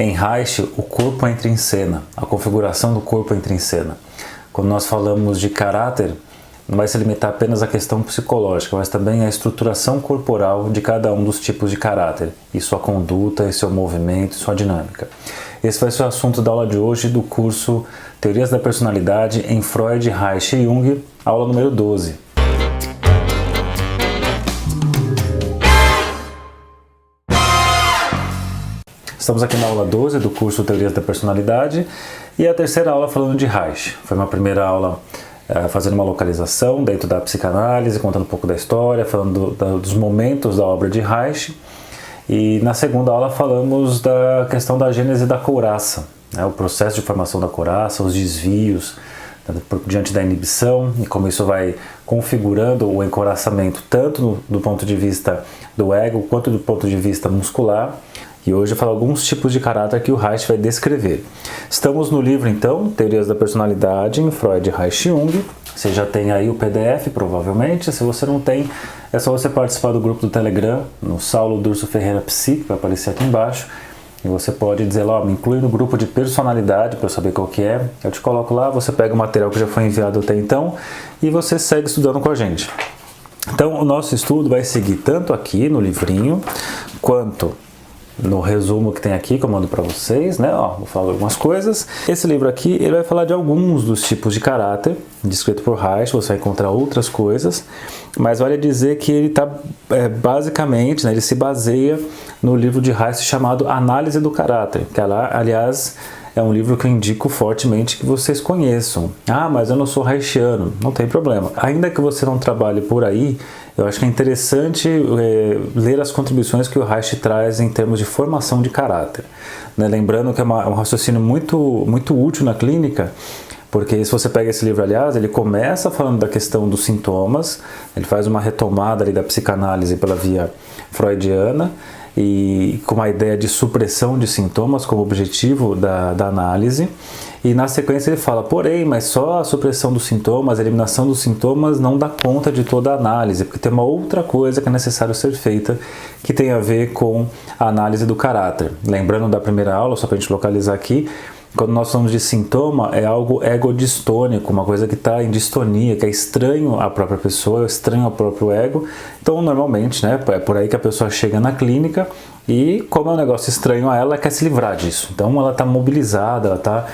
Em Reich, o corpo entra em cena, a configuração do corpo entra em cena. Quando nós falamos de caráter, não vai se limitar apenas à questão psicológica, mas também à estruturação corporal de cada um dos tipos de caráter, e sua conduta, e seu movimento, e sua dinâmica. Esse vai ser o assunto da aula de hoje do curso Teorias da Personalidade em Freud, Reich e Jung, aula número 12. Estamos aqui na aula 12 do curso Teorias da Personalidade e a terceira aula falando de Reich. Foi uma primeira aula fazendo uma localização dentro da psicanálise, contando um pouco da história, falando dos momentos da obra de Reich. E na segunda aula falamos da questão da gênese da couraça, né, o processo de formação da couraça, os desvios diante da inibição e como isso vai configurando o encouraçamento tanto do ponto de vista do ego quanto do ponto de vista muscular. E hoje eu falo alguns tipos de caráter que o Reich vai descrever. Estamos no livro, então, Teorias da Personalidade, em Freud, Reich e Jung. Você já tem aí o PDF, provavelmente. Se você não tem, é só você participar do grupo do Telegram, no Saulo Durso Ferreira Psi, que vai aparecer aqui embaixo. E você pode dizer lá, me inclui no grupo de personalidade, para eu saber qual que é. Eu te coloco lá, você pega o material que já foi enviado até então e você segue estudando com a gente. Então, o nosso estudo vai seguir tanto aqui no livrinho, quanto no resumo que tem aqui, que eu mando para vocês, né? Ó, vou falar algumas coisas. Esse livro aqui, ele vai falar de alguns dos tipos de caráter, descrito por Reich, você vai encontrar outras coisas, mas vale dizer que ele está, basicamente, né, ele se baseia no livro de Reich chamado Análise do Caráter, que aliás é um livro que eu indico fortemente que vocês conheçam. Ah, mas eu não sou reichiano, não tem problema. Ainda que você não trabalhe por aí, eu acho que é interessante ler as contribuições que o Reich traz em termos de formação de caráter. Né? Lembrando que é um raciocínio muito útil na clínica, porque se você pega esse livro, aliás, ele começa falando da questão dos sintomas, ele faz uma retomada ali da psicanálise pela via freudiana, e com uma ideia de supressão de sintomas como objetivo da análise. E na sequência ele fala, porém, mas só a supressão dos sintomas, a eliminação dos sintomas não dá conta de toda a análise, porque tem uma outra coisa que é necessário ser feita, que tem a ver com a análise do caráter. Lembrando da primeira aula, só para a gente localizar aqui, quando nós falamos de sintoma, é algo egodistônico, uma coisa que está em distonia, que é estranho à própria pessoa, estranho ao próprio ego. Então, normalmente, né, é por aí que a pessoa chega na clínica e, como é um negócio estranho a ela, quer se livrar disso. Então, ela está mobilizada, ela está,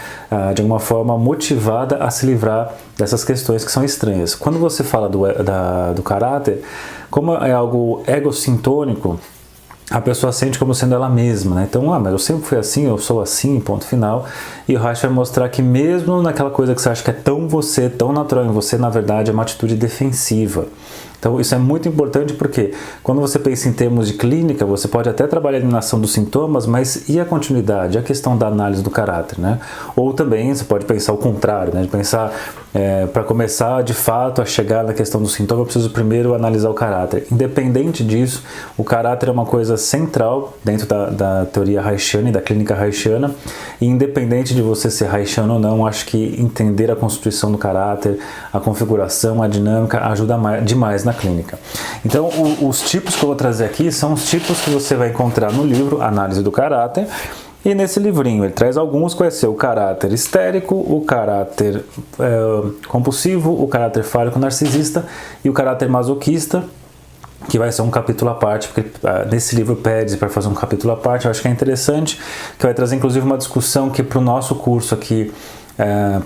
de alguma forma, motivada a se livrar dessas questões que são estranhas. Quando você fala do caráter, como é algo egocintônico, a pessoa sente como sendo ela mesma, né? Então, mas eu sempre fui assim, eu sou assim, ponto final. E o Reich vai mostrar que mesmo naquela coisa que você acha que é tão você, tão natural em você, na verdade é uma atitude defensiva. Então, isso é muito importante porque quando você pensa em termos de clínica, você pode até trabalhar a eliminação dos sintomas, mas e a continuidade, a questão da análise do caráter, né? Ou também você pode pensar o contrário, né? De pensar, para começar de fato a chegar na questão do sintoma, eu preciso primeiro analisar o caráter. Independente disso, o caráter é uma coisa central dentro da teoria reichiana e da clínica reichiana, e independente de você ser reichiano ou não, acho que entender a constituição do caráter, a configuração, a dinâmica, ajuda demais na clínica. Então, os tipos que eu vou trazer aqui são os tipos que você vai encontrar no livro Análise do Caráter, e nesse livrinho ele traz alguns, que vai ser o caráter histérico, o caráter compulsivo, o caráter fálico narcisista e o caráter masoquista, que vai ser um capítulo à parte, porque nesse livro pede para fazer um capítulo à parte, eu acho que é interessante, que vai trazer inclusive uma discussão que para o nosso curso aqui,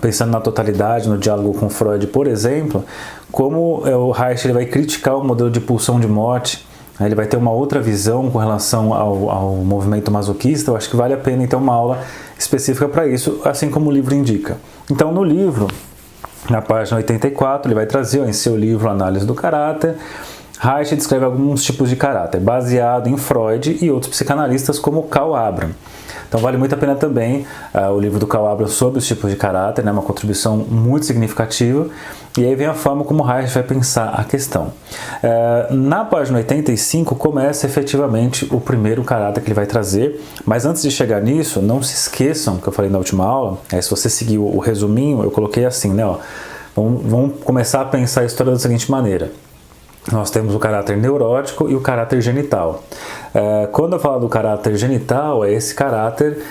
pensando na totalidade, no diálogo com Freud, por exemplo, como o Reich ele vai criticar o modelo de pulsão de morte, ele vai ter uma outra visão com relação ao movimento masoquista. Eu acho que vale a pena então uma aula específica para isso, assim como o livro indica. Então no livro, na página 84, ele vai trazer em seu livro Análise do Caráter, Reich descreve alguns tipos de caráter, baseado em Freud e outros psicanalistas como Karl Abraham. Então vale muito a pena também o livro do Karl Abraham sobre os tipos de caráter, né, uma contribuição muito significativa, e aí vem a forma como Reich vai pensar a questão. Na página 85 começa efetivamente o primeiro caráter que ele vai trazer, mas antes de chegar nisso, não se esqueçam que eu falei na última aula, se você seguiu o resuminho, eu coloquei assim, né, ó, vamos começar a pensar a história da seguinte maneira. Nós temos o caráter neurótico e o caráter genital. Quando eu falo do caráter genital, é esse caráter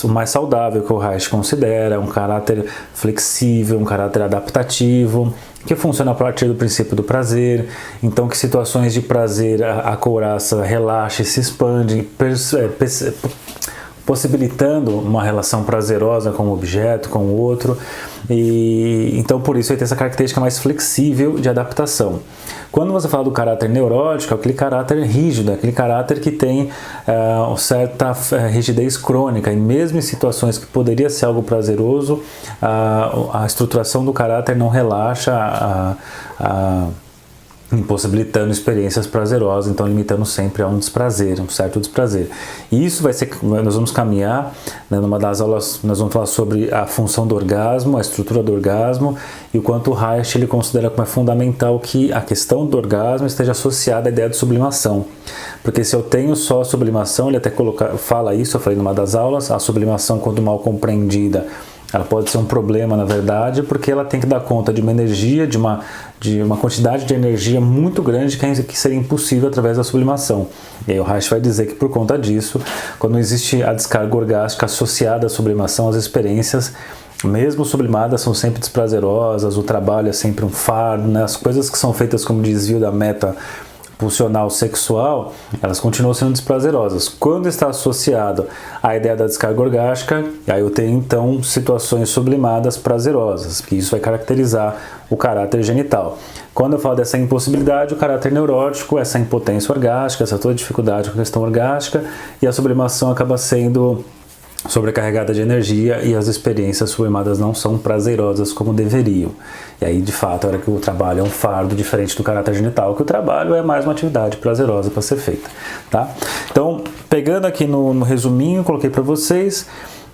o mais saudável que o Reich considera, um caráter flexível, um caráter adaptativo, que funciona a partir do princípio do prazer. Então, que situações de prazer a couraça relaxa e se expande, possibilitando uma relação prazerosa com o objeto, com o outro. E então por isso ele tem essa característica mais flexível de adaptação. Quando você fala do caráter neurótico, é aquele caráter rígido, é aquele caráter que tem certa rigidez crônica, e mesmo em situações que poderia ser algo prazeroso, a estruturação do caráter não relaxa, impossibilitando experiências prazerosas, então limitando sempre a um desprazer, um certo desprazer. E isso vai ser, nós vamos caminhar, né, numa das aulas, nós vamos falar sobre a função do orgasmo, a estrutura do orgasmo, e o quanto o Reich ele considera como é fundamental que a questão do orgasmo esteja associada à ideia de sublimação. Porque se eu tenho só a sublimação, ele até fala isso, eu falei numa das aulas, a sublimação, quando mal compreendida, ela pode ser um problema, na verdade, porque ela tem que dar conta de uma energia, de uma quantidade de energia muito grande que seria impossível através da sublimação. E aí o Reich vai dizer que por conta disso, quando existe a descarga orgástica associada à sublimação, as experiências, mesmo sublimadas, são sempre desprazerosas, o trabalho é sempre um fardo, né? As coisas que são feitas como desvio da meta pulsional sexual, elas continuam sendo desprazerosas. Quando está associado à ideia da descarga orgástica, aí eu tenho então situações sublimadas prazerosas, que isso vai caracterizar o caráter genital. Quando eu falo dessa impossibilidade, o caráter neurótico, essa impotência orgástica, essa toda dificuldade com a questão orgástica, e a sublimação acaba sendo sobrecarregada de energia e as experiências sublimadas não são prazerosas como deveriam. E aí, de fato, a hora que o trabalho é um fardo diferente do caráter genital, que o trabalho é mais uma atividade prazerosa para ser feita, tá? Então, pegando aqui no resuminho, coloquei para vocês.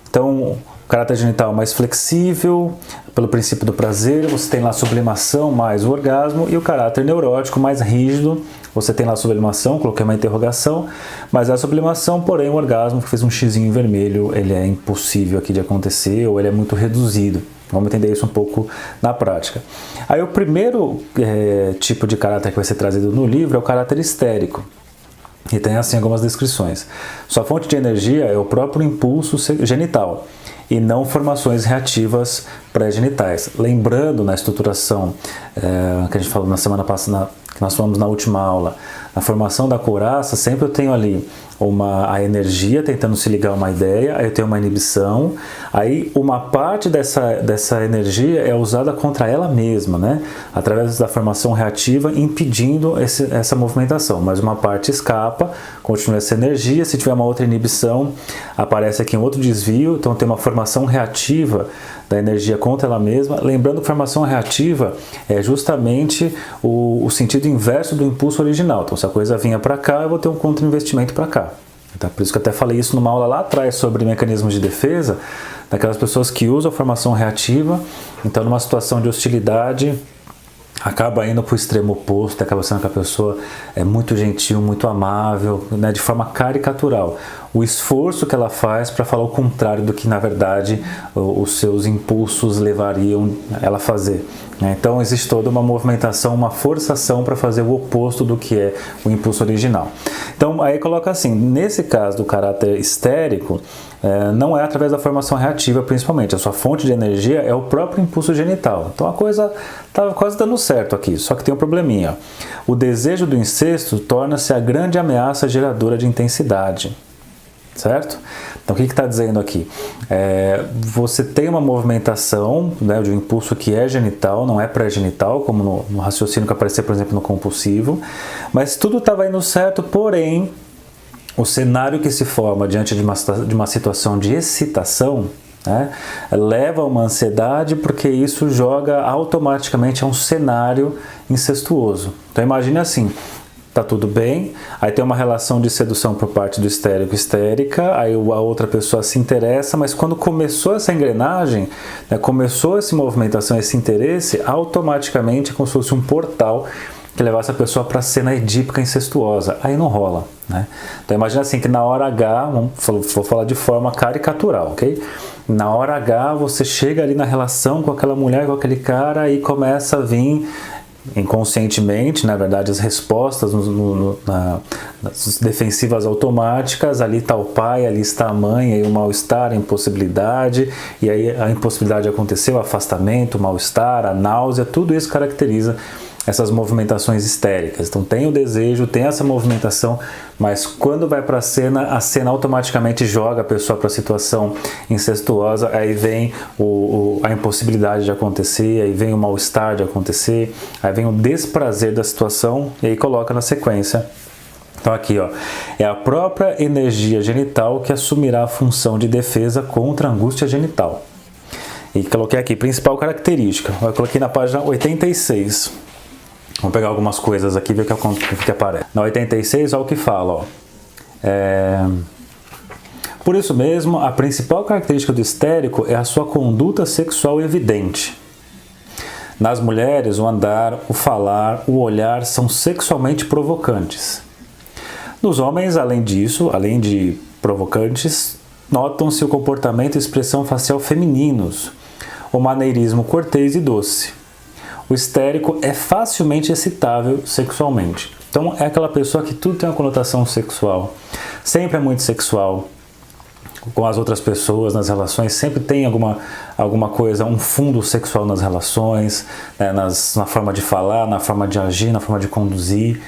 Então, o caráter genital mais flexível, pelo princípio do prazer, você tem lá a sublimação mais o orgasmo, e o caráter neurótico mais rígido, você tem lá a sublimação, coloquei uma interrogação, mas a sublimação, porém, o orgasmo que fez um xizinho vermelho, ele é impossível aqui de acontecer, ou ele é muito reduzido. Vamos entender isso um pouco na prática. Aí o primeiro tipo de caráter que vai ser trazido no livro é o caráter histérico. E tem assim algumas descrições. Sua fonte de energia é o próprio impulso genital e não formações reativas pré-genitais. Lembrando na estruturação que a gente falou na semana passada, que nós falamos na última aula, na formação da couraça, sempre eu tenho ali a energia tentando se ligar a uma ideia, aí eu tenho uma inibição, aí uma parte dessa energia é usada contra ela mesma, né? Através da formação reativa, impedindo essa movimentação, mas uma parte escapa, continua essa energia, se tiver uma outra inibição, aparece aqui um outro desvio, então tem uma formação reativa da energia contra ela mesma. Lembrando que formação reativa é justamente o sentido inverso do impulso original. Então, se a coisa vinha para cá, eu vou ter um contra-investimento para cá. Tá? Por isso que eu até falei isso numa aula lá atrás sobre mecanismos de defesa, daquelas pessoas que usam a formação reativa, então numa situação de hostilidade, acaba indo para o extremo oposto, acaba sendo que a pessoa é muito gentil, muito amável, né, de forma caricatural. O esforço que ela faz para falar o contrário do que, na verdade, os seus impulsos levariam ela a fazer. Né? Então, existe toda uma movimentação, uma forçação para fazer o oposto do que é o impulso original. Então, aí coloca assim, nesse caso do caráter histérico, não é através da formação reativa, principalmente. A sua fonte de energia é o próprio impulso genital. Então, a coisa estava quase dando certo aqui, só que tem um probleminha. O desejo do incesto torna-se a grande ameaça geradora de intensidade. Certo? Então, o que está dizendo aqui? Você tem uma movimentação, né, de um impulso que é genital, não é pré-genital, como no raciocínio que apareceu, por exemplo, no compulsivo, mas tudo estava indo certo, porém, o cenário que se forma diante de uma situação de excitação, né, leva a uma ansiedade, porque isso joga automaticamente a um cenário incestuoso. Então, imagine assim, tá tudo bem, aí tem uma relação de sedução por parte do histérico e histérica, aí a outra pessoa se interessa, mas quando começou essa engrenagem, né, começou essa movimentação, esse interesse, automaticamente é como se fosse um portal que levasse a pessoa para a cena edípica incestuosa. Aí não rola, né? Então imagina assim que na hora H, vou falar de forma caricatural, ok? Na hora H você chega ali na relação com aquela mulher, com aquele cara e começa a vir inconscientemente, na verdade, as respostas nas defensivas automáticas, ali está o pai, ali está a mãe, aí o mal-estar, a impossibilidade, e aí a impossibilidade aconteceu, o afastamento, o mal-estar, a náusea, tudo isso caracteriza essas movimentações histéricas. Então tem o desejo, tem essa movimentação, mas quando vai para a cena automaticamente joga a pessoa para a situação incestuosa, aí vem a impossibilidade de acontecer, aí vem o mal-estar de acontecer, aí vem o desprazer da situação e aí coloca na sequência. Então aqui, ó, é a própria energia genital que assumirá a função de defesa contra a angústia genital. E coloquei aqui, principal característica, eu coloquei na página 86. Vamos pegar algumas coisas aqui e ver o que aparece. Na 86, olha o que fala. Ó. Por isso mesmo, a principal característica do histérico é a sua conduta sexual evidente. Nas mulheres, o andar, o falar, o olhar são sexualmente provocantes. Nos homens, além disso, além de provocantes, notam-se o comportamento e expressão facial femininos, o maneirismo cortês e doce. O histérico é facilmente excitável sexualmente. Então é aquela pessoa que tudo tem uma conotação sexual. Sempre é muito sexual com as outras pessoas, nas relações. Sempre tem alguma coisa, um fundo sexual nas relações, né, na forma de falar, na forma de agir, na forma de conduzir.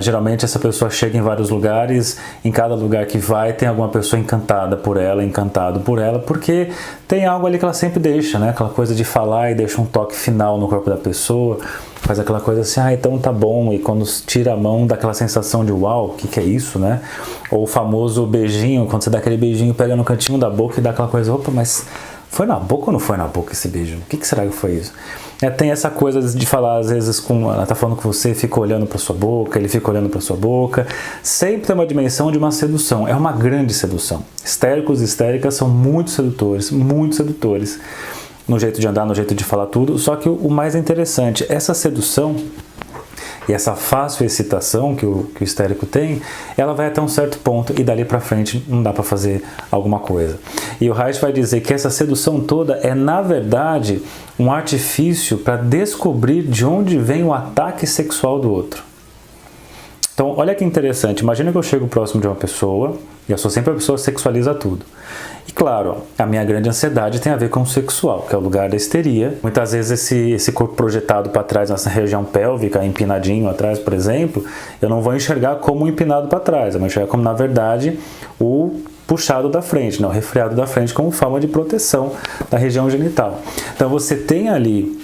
Geralmente essa pessoa chega em vários lugares, em cada lugar que vai tem alguma pessoa encantada por ela, encantado por ela, porque tem algo ali que ela sempre deixa, né? Aquela coisa de falar e deixa um toque final no corpo da pessoa, faz aquela coisa assim, então tá bom, e quando tira a mão dá aquela sensação de uau, o que é isso, né? Ou o famoso beijinho, quando você dá aquele beijinho, pega no cantinho da boca e dá aquela coisa, opa, mas foi na boca ou não foi na boca esse beijo? O que será que foi isso? Tem essa coisa de falar, às vezes, ela tá falando com você, fica olhando para sua boca, ele fica olhando para sua boca. Sempre tem uma dimensão de uma sedução, é uma grande sedução. Histéricos e histéricas são muito sedutores no jeito de andar, no jeito de falar tudo. Só que o mais interessante, essa sedução e essa fácil excitação que o histérico tem, ela vai até um certo ponto e dali para frente não dá para fazer alguma coisa. E o Reich vai dizer que essa sedução toda é, na verdade, um artifício para descobrir de onde vem o ataque sexual do outro. Então, olha que interessante. Imagina que eu chego próximo de uma pessoa, e eu sou sempre a pessoa que sexualiza tudo. E claro, a minha grande ansiedade tem a ver com o sexual, que é o lugar da histeria. Muitas vezes esse corpo projetado para trás, nessa região pélvica, empinadinho atrás, por exemplo, eu não vou enxergar como empinado para trás, eu vou enxergar como, na verdade, o puxado da frente, o refreado da frente como forma de proteção da região genital. Então você tem ali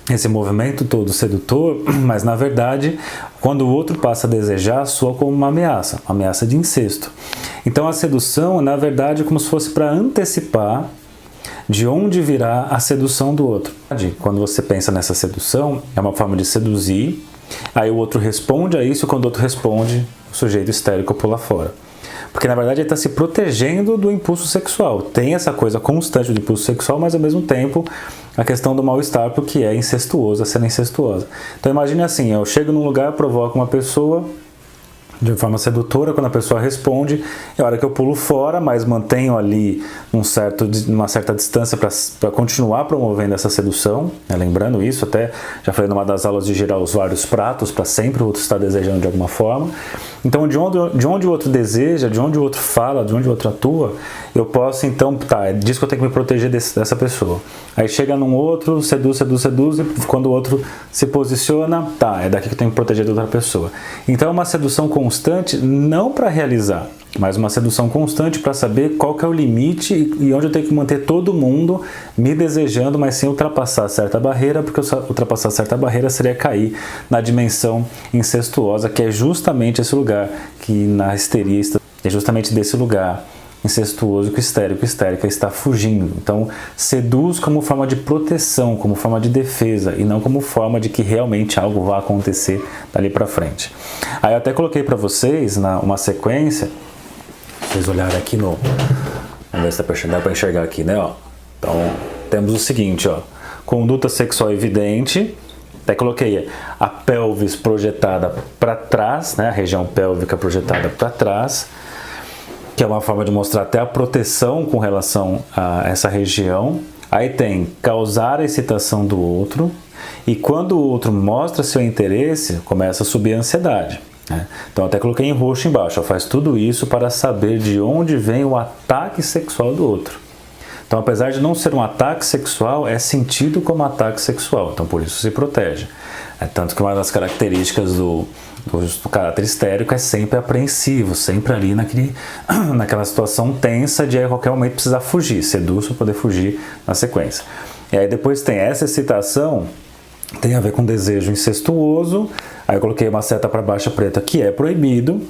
esse movimento todo sedutor, mas na verdade, quando o outro passa a desejar, soa como uma ameaça de incesto. Então a sedução, na verdade, é como se fosse para antecipar de onde virá a sedução do outro. Quando você pensa nessa sedução, é uma forma de seduzir, aí o outro responde a isso, quando o outro responde, o sujeito histérico pula fora. Porque na verdade ele está se protegendo do impulso sexual. Tem essa coisa constante do impulso sexual, mas ao mesmo tempo a questão do mal-estar, porque é incestuoso, a cena incestuosa. Então imagine assim, eu chego num lugar, provoco uma pessoa de forma sedutora, quando a pessoa responde, é a hora que eu pulo fora, mas mantenho ali uma certa distância para continuar promovendo essa sedução, né? Lembrando isso, até já falei numa das aulas de girar os vários pratos, para sempre o outro estar desejando de alguma forma. Então, de onde o outro deseja, de onde o outro fala, de onde o outro atua, eu posso então, é disso que eu tenho que me proteger dessa pessoa. Aí chega num outro, seduz, e quando o outro se posiciona, é daqui que eu tenho que proteger da outra pessoa. Então é uma sedução constante, não para realizar, mas uma sedução constante para saber qual que é o limite e onde eu tenho que manter todo mundo me desejando, mas sem ultrapassar certa barreira, porque ultrapassar certa barreira seria cair na dimensão incestuosa, que é justamente esse lugar que na histeria, é justamente desse lugar incestuoso que o histérico e histérica está fugindo. Então, seduz como forma de proteção, como forma de defesa, e não como forma de que realmente algo vai acontecer dali para frente. Aí eu até coloquei para vocês uma sequência, vocês olharem aqui no... Vamos ver se dá para enxergar aqui, né? Então, temos o seguinte, conduta sexual evidente, até coloquei a pelvis projetada para trás, né? A região pélvica projetada para trás, que é uma forma de mostrar até a proteção com relação a essa região. Aí tem causar a excitação do outro. E quando o outro mostra seu interesse, começa a subir a ansiedade. Então até coloquei em roxo embaixo, faz tudo isso para saber de onde vem o ataque sexual do outro. Então apesar de não ser um ataque sexual, é sentido como ataque sexual, então por isso se protege. Tanto que uma das características do caráter histérico é sempre apreensivo, sempre ali naquela situação tensa de a qualquer momento precisar fugir, seduz para poder fugir na sequência. E aí depois tem essa excitação, tem a ver com desejo incestuoso, aí eu coloquei uma seta para baixo preta que é proibido,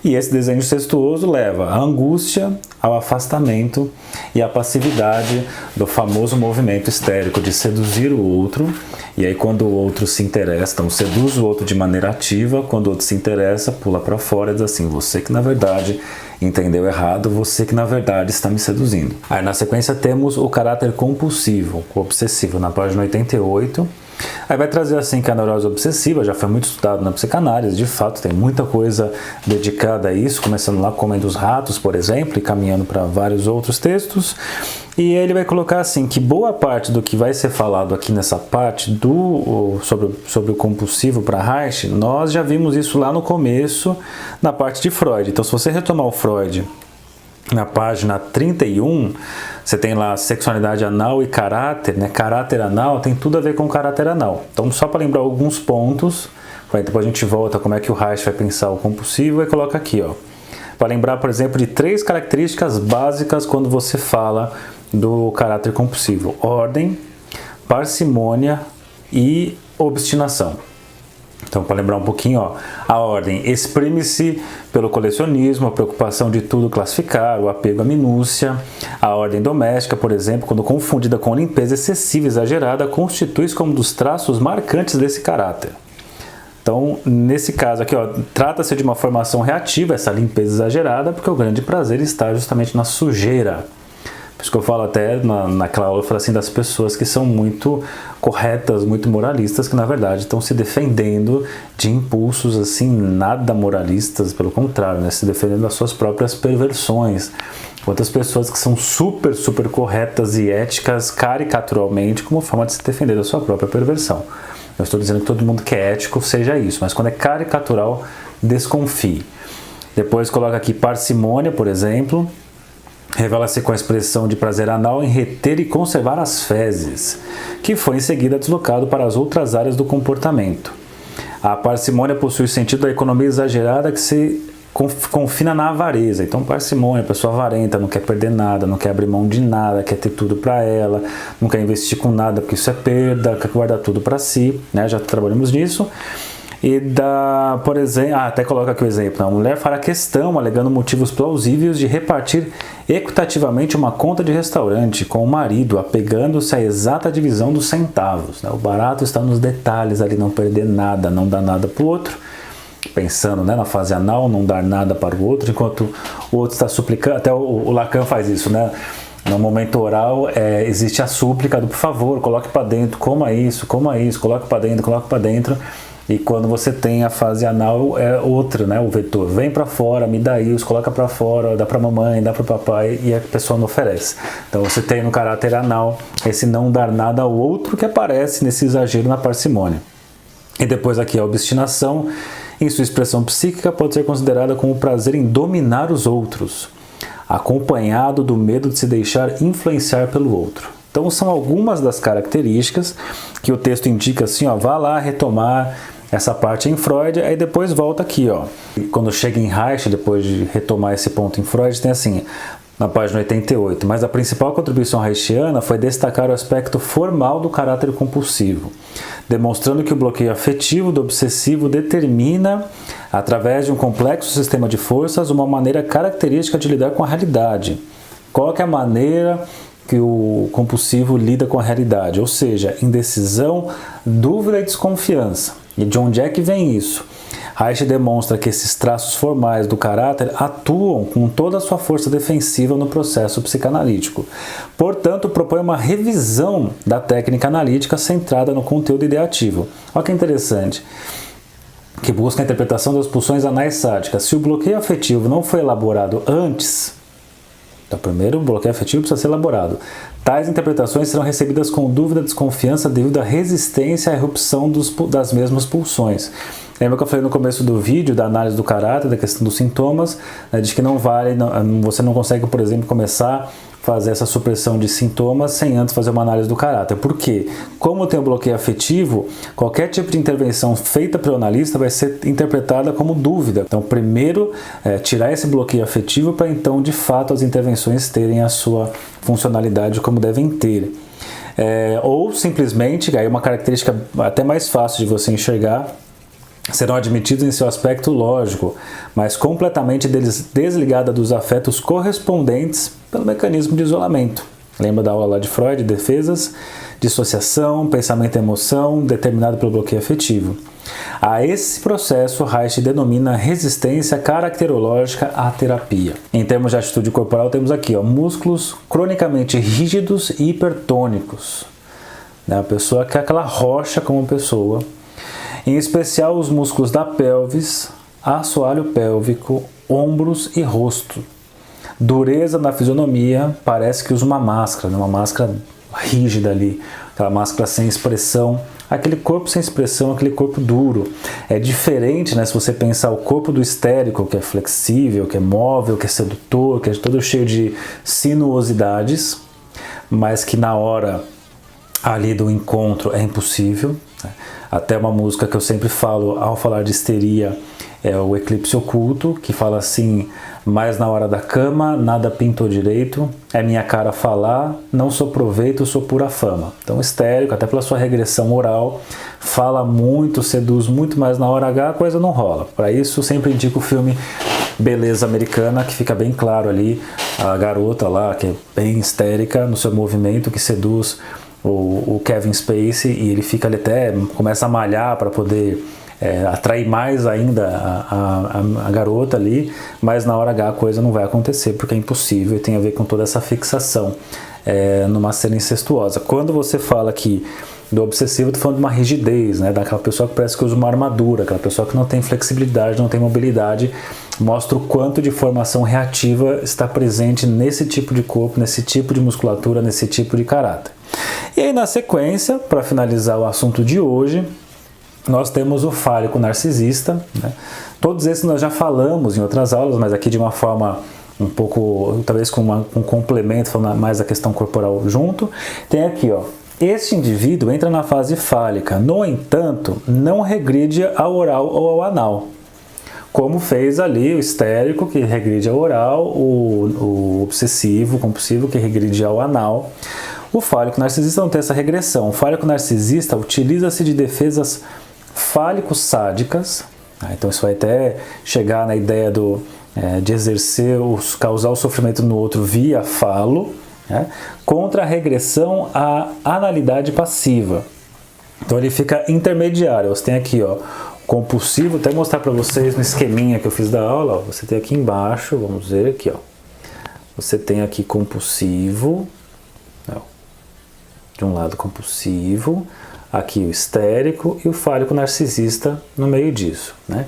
e esse desejo incestuoso leva à angústia, ao afastamento e à passividade do famoso movimento histérico de seduzir o outro, e aí quando o outro se interessa, então seduz o outro de maneira ativa, quando o outro se interessa, pula para fora e diz assim, você que na verdade entendeu errado, você que na verdade está me seduzindo. Aí na sequência temos o caráter compulsivo, o obsessivo, na página 88, aí vai trazer assim que a neurose obsessiva já foi muito estudado na psicanálise, de fato tem muita coisa dedicada a isso, começando lá comendo os ratos, por exemplo, e caminhando para vários outros textos, e ele vai colocar assim que boa parte do que vai ser falado aqui nessa parte sobre o compulsivo para Reich, nós já vimos isso lá no começo, na parte de Freud. Então se você retomar o Freud na página 31, você tem lá sexualidade anal e caráter, né? Caráter anal tem tudo a ver com caráter anal. Então, só para lembrar alguns pontos, depois a gente volta como é que o Reich vai pensar o compulsivo e coloca aqui, ó. Para lembrar, por exemplo, de 3 características básicas quando você fala do caráter compulsivo: ordem, parcimônia e obstinação. Então, para lembrar um pouquinho, ó, a ordem exprime-se pelo colecionismo, a preocupação de tudo classificar, o apego à minúcia. A ordem doméstica, por exemplo, quando confundida com limpeza excessiva e exagerada, constitui-se como um dos traços marcantes desse caráter. Então, nesse caso aqui, trata-se de uma formação reativa, essa limpeza exagerada, porque o grande prazer está justamente na sujeira. Por isso que eu falo até naquela aula, eu falo assim das pessoas que são muito corretas, muito moralistas, que na verdade estão se defendendo de impulsos assim, nada moralistas, pelo contrário, né? Se defendendo das suas próprias perversões. Outras pessoas que são super, super corretas e éticas caricaturalmente como forma de se defender da sua própria perversão. Eu estou dizendo que todo mundo que é ético seja isso, mas quando é caricatural, desconfie. Depois coloca aqui parcimônia, por exemplo. Revela-se com a expressão de prazer anal em reter e conservar as fezes, que foi em seguida deslocado para as outras áreas do comportamento. A parcimônia possui o sentido da economia exagerada que se confina na avareza. Então, parcimônia, pessoa avarenta, não quer perder nada, não quer abrir mão de nada, quer ter tudo para ela, não quer investir com nada porque isso é perda, quer guardar tudo para si, né? Já trabalhamos nisso. E por exemplo, até coloca aqui o exemplo, a mulher fará questão, alegando motivos plausíveis, de repartir equitativamente uma conta de restaurante com o marido, apegando-se à exata divisão dos centavos, né? O barato está nos detalhes ali, não perder nada, não dar nada para o outro, pensando, né, na fase anal, não dar nada para o outro, enquanto o outro está suplicando, até o Lacan faz isso, né? No momento oral existe a súplica do por favor, coloque para dentro, coma isso, coloque para dentro. E quando você tem a fase anal é outra, né? O vetor vem para fora, me dá isso, coloca para fora, dá para mamãe, dá para papai e a pessoa não oferece. Então você tem no caráter anal esse não dar nada ao outro que aparece nesse exagero na parcimônia. E depois aqui a obstinação, em sua expressão psíquica, pode ser considerada como o prazer em dominar os outros, acompanhado do medo de se deixar influenciar pelo outro. Então são algumas das características que o texto indica assim, ó, vá lá retomar essa parte em Freud, aí depois volta aqui, ó. Quando chega em Reich, depois de retomar esse ponto em Freud, tem assim, na página 88, mas a principal contribuição reichiana foi destacar o aspecto formal do caráter compulsivo, demonstrando que o bloqueio afetivo do obsessivo determina, através de um complexo sistema de forças, uma maneira característica de lidar com a realidade. Qual que é a maneira que o compulsivo lida com a realidade? Ou seja, indecisão, dúvida e desconfiança. E de onde é que vem isso? Reich demonstra que esses traços formais do caráter atuam com toda a sua força defensiva no processo psicanalítico. Portanto, propõe uma revisão da técnica analítica centrada no conteúdo ideativo. Olha que interessante, que busca a interpretação das pulsões anais sádicas. Se o bloqueio afetivo não foi elaborado antes, então primeiro o bloqueio afetivo precisa ser elaborado. Tais interpretações serão recebidas com dúvida e desconfiança devido à resistência à irrupção das mesmas pulsões. Lembra que eu falei no começo do vídeo da análise do caráter, da questão dos sintomas, né, de que não vale, você não consegue, por exemplo, começar a fazer essa supressão de sintomas sem antes fazer uma análise do caráter. Por quê? Como tem o bloqueio afetivo, qualquer tipo de intervenção feita pelo analista vai ser interpretada como dúvida. Então, primeiro, tirar esse bloqueio afetivo para então, de fato, as intervenções terem a sua funcionalidade como devem ter. Ou simplesmente, aí uma característica até mais fácil de você enxergar, serão admitidos em seu aspecto lógico, mas completamente desligada dos afetos correspondentes pelo mecanismo de isolamento. Lembra da aula lá de Freud, defesas, dissociação, pensamento e emoção, determinado pelo bloqueio afetivo. A esse processo, Reich denomina resistência caracterológica à terapia. Em termos de atitude corporal, temos aqui músculos cronicamente rígidos e hipertônicos. A pessoa que é aquela rocha como pessoa, em especial os músculos da pelvis, assoalho pélvico, ombros e rosto. Dureza na fisionomia, parece que usa uma máscara rígida ali, aquela máscara sem expressão, aquele corpo sem expressão, aquele corpo duro. É diferente, né, se você pensar o corpo do histérico, que é flexível, que é móvel, que é sedutor, que é todo cheio de sinuosidades, mas que na hora ali do encontro é impossível. Até uma música que eu sempre falo ao falar de histeria é o Eclipse Oculto, que fala assim: mas na hora da cama nada pintou direito, é minha cara falar, não sou proveito, sou pura fama. Então histérico, até pela sua regressão oral, fala muito, seduz muito, mas na hora H a coisa não rola. Para isso sempre indico o filme Beleza Americana, que fica bem claro ali a garota lá, que é bem histérica no seu movimento, que seduz o Kevin Spacey, e ele fica ali até, começa a malhar para poder atrair mais ainda a garota ali, mas na hora H a coisa não vai acontecer, porque é impossível e tem a ver com toda essa fixação numa cena incestuosa. Quando você fala aqui do obsessivo, eu tô falando de uma rigidez, né, daquela pessoa que parece que usa uma armadura, aquela pessoa que não tem flexibilidade, não tem mobilidade, mostra o quanto de formação reativa está presente nesse tipo de corpo, nesse tipo de musculatura, nesse tipo de caráter. E aí, na sequência, para finalizar o assunto de hoje, nós temos o fálico narcisista, né? Todos esses nós já falamos em outras aulas, mas aqui de uma forma um pouco, talvez com um complemento, falando mais da questão corporal junto. Tem aqui, este indivíduo entra na fase fálica, no entanto, não regride ao oral ou ao anal, como fez ali o histérico, que regride ao oral, o obsessivo, compulsivo, que regride ao anal. O fálico narcisista não tem essa regressão. O fálico narcisista utiliza-se de defesas fálico-sádicas. Então isso vai até chegar na ideia de exercer, causar o sofrimento no outro via falo, né, contra a regressão à analidade passiva. Então ele fica intermediário. Você tem aqui, compulsivo, até mostrar para vocês no esqueminha que eu fiz da aula. Você tem aqui embaixo, vamos ver aqui, você tem aqui compulsivo, de um lado compulsivo, aqui o histérico e o fálico narcisista no meio disso, né?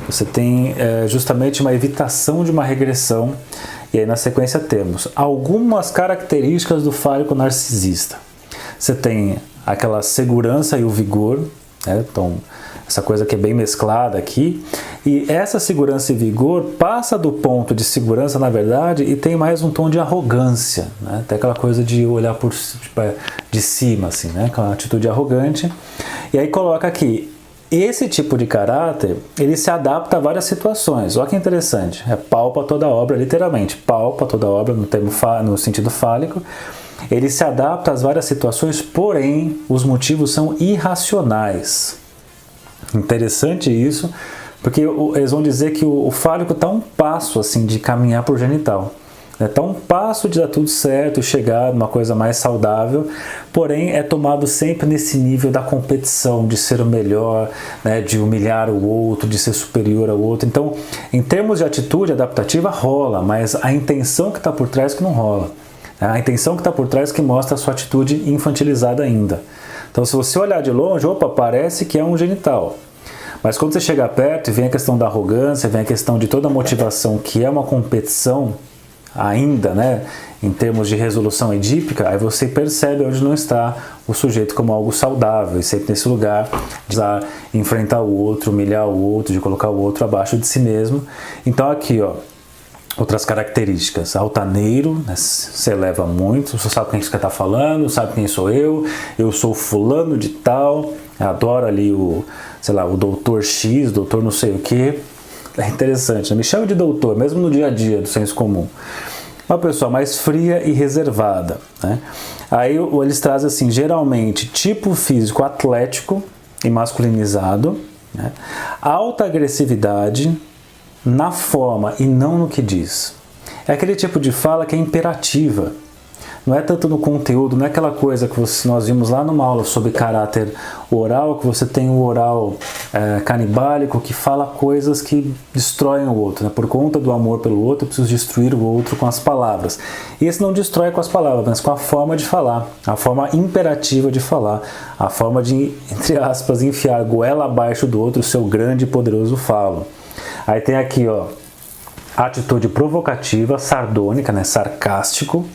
Você tem justamente uma evitação de uma regressão, e aí na sequência temos algumas características do fálico narcisista. Você tem aquela segurança e o vigor, né? Então essa coisa que é bem mesclada aqui, e essa segurança e vigor passa do ponto de segurança, na verdade, e tem mais um tom de arrogância, né? Tem aquela coisa de olhar de cima, assim, né? Aquela atitude arrogante. E aí coloca aqui, esse tipo de caráter, ele se adapta a várias situações. Olha que interessante, pau para toda obra, literalmente, pau para toda obra no sentido fálico. Ele se adapta às várias situações, porém, os motivos são irracionais. Interessante isso, porque eles vão dizer que o fálico está um passo assim de caminhar para o genital. Está um passo de dar tudo certo e chegar numa coisa mais saudável, porém é tomado sempre nesse nível da competição, de ser o melhor, né, de humilhar o outro, de ser superior ao outro. Então, em termos de atitude adaptativa, rola, mas a intenção que está por trás que não rola. A intenção que está por trás que mostra a sua atitude infantilizada ainda. Então, se você olhar de longe, parece que é um genital. Mas quando você chega perto e vem a questão da arrogância, vem a questão de toda a motivação, que é uma competição, ainda, né, em termos de resolução edípica, aí você percebe onde não está o sujeito como algo saudável, e sempre nesse lugar de enfrentar o outro, humilhar o outro, de colocar o outro abaixo de si mesmo. Então aqui, ó, outras características: altaneiro, né, se eleva muito, você sabe quem você está falando, sabe quem sou eu sou fulano de tal, adoro ali o, sei lá, o doutor X, doutor não sei o que. É interessante, né? Me chama de doutor, mesmo no dia a dia do senso comum. Uma pessoa mais fria e reservada, né? Aí eles trazem assim, geralmente, tipo físico atlético e masculinizado, né? Alta agressividade na forma e não no que diz. É aquele tipo de fala que é imperativa. Não é tanto no conteúdo, não é aquela coisa que nós vimos lá numa aula sobre caráter oral, que você tem o oral canibálico, que fala coisas que destroem o outro, né? Por conta do amor pelo outro, eu preciso destruir o outro com as palavras. E esse não destrói com as palavras, mas com a forma de falar, a forma imperativa de falar, a forma de, entre aspas, enfiar a goela abaixo do outro o seu grande e poderoso falo. Aí tem aqui, ó, atitude provocativa, sardônica, né? Sarcástico.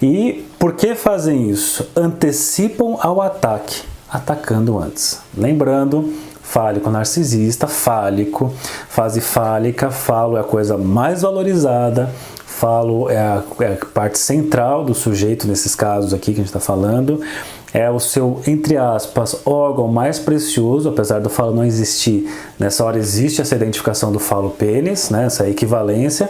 E por que fazem isso? Antecipam ao ataque, atacando antes. Lembrando, fálico narcisista, fálico, fase fálica, falo é a coisa mais valorizada, falo é a parte central do sujeito, nesses casos aqui que a gente está falando, é o seu, entre aspas, órgão mais precioso, apesar do falo não existir, nessa hora existe essa identificação do falo pênis, né, essa equivalência.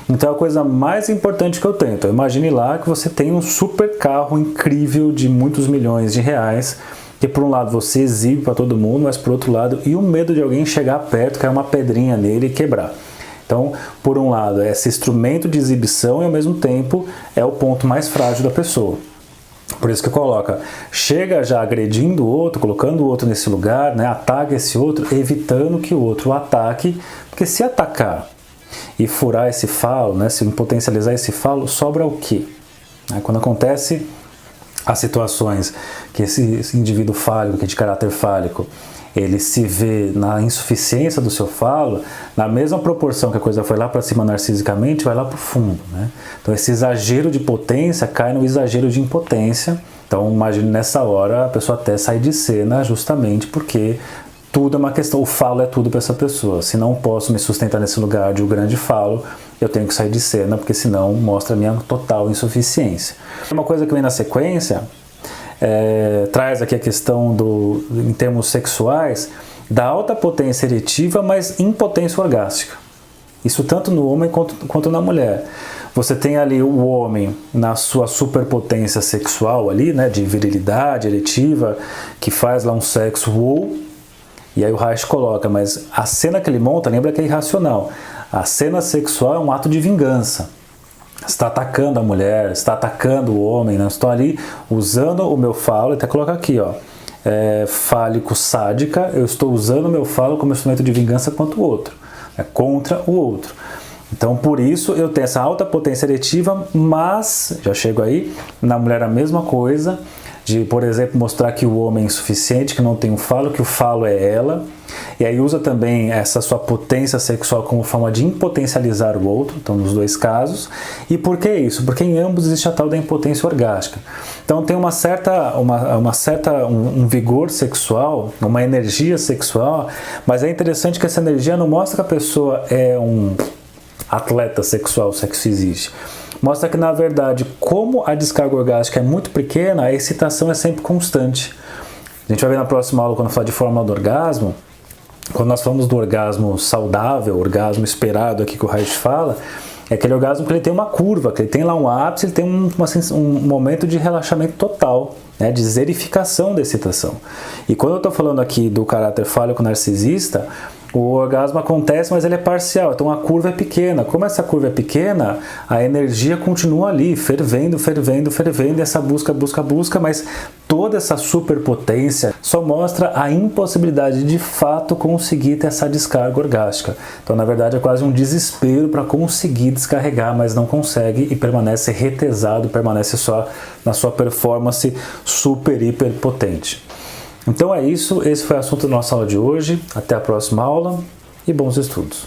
Então é a coisa mais importante que eu tenho. Então imagine lá que você tem um super carro incrível de muitos milhões de reais, que por um lado você exibe para todo mundo, mas por outro lado, e o medo de alguém chegar perto, cair uma pedrinha nele e quebrar. Então, por um lado, é esse instrumento de exibição e ao mesmo tempo é o ponto mais frágil da pessoa. Por isso que coloca, chega já agredindo o outro, colocando o outro nesse lugar, né, ataca esse outro, evitando que o outro o ataque, porque se atacar e furar esse falo, né, se potencializar esse falo, sobra o quê? Quando acontece as situações que esse indivíduo fálico, que é de caráter fálico, ele se vê na insuficiência do seu falo, na mesma proporção que a coisa foi lá para cima narcisicamente, vai lá para o fundo, né? Então esse exagero de potência cai no exagero de impotência. Então imagine nessa hora a pessoa até sai de cena, justamente porque tudo é uma questão, o falo é tudo para essa pessoa. Se não posso me sustentar nesse lugar de um grande falo, eu tenho que sair de cena, porque senão mostra a minha total insuficiência. Uma coisa que vem na sequência, traz aqui a questão em termos sexuais, da alta potência eretiva, mas impotência orgástica. Isso tanto no homem quanto na mulher. Você tem ali o homem na sua superpotência sexual ali, né, de virilidade eretiva, que faz lá um sexo wow, e aí o Reich coloca, mas a cena que ele monta, lembra que é irracional. A cena sexual é um ato de vingança. Está atacando a mulher, está atacando o homem, não estou ali usando o meu falo, até coloca aqui, ó, fálico sádica, eu estou usando o meu falo como instrumento de vingança contra o outro, contra o outro. Então, por isso, eu tenho essa alta potência eretiva, mas, já chego aí, na mulher a mesma coisa, de, por exemplo, mostrar que o homem é insuficiente, que não tem um falo, que o falo é ela, e aí usa também essa sua potência sexual como forma de impotencializar o outro, então nos dois casos. E por que isso? Porque em ambos existe a tal da impotência orgástica. Então tem um vigor sexual, uma energia sexual, mas é interessante que essa energia não mostra que a pessoa é um atleta sexual, o sexo existe. Mostra que, na verdade, como a descarga orgástica é muito pequena, a excitação é sempre constante. A gente vai ver na próxima aula, quando falar de fórmula do orgasmo, quando nós falamos do orgasmo saudável, orgasmo esperado aqui que o Reich fala, é aquele orgasmo que ele tem uma curva, que ele tem lá um ápice, ele tem um momento de relaxamento total, né, de zerificação da excitação. E quando eu estou falando aqui do caráter fálico narcisista, o orgasmo acontece, mas ele é parcial, então a curva é pequena. Como essa curva é pequena, a energia continua ali, fervendo, fervendo, fervendo, e essa busca, mas toda essa superpotência só mostra a impossibilidade de fato conseguir ter essa descarga orgástica. Então, na verdade, é quase um desespero para conseguir descarregar, mas não consegue e permanece retesado, permanece só na sua performance super, hiper potente. Então é isso, esse foi o assunto da nossa aula de hoje. Até a próxima aula e bons estudos!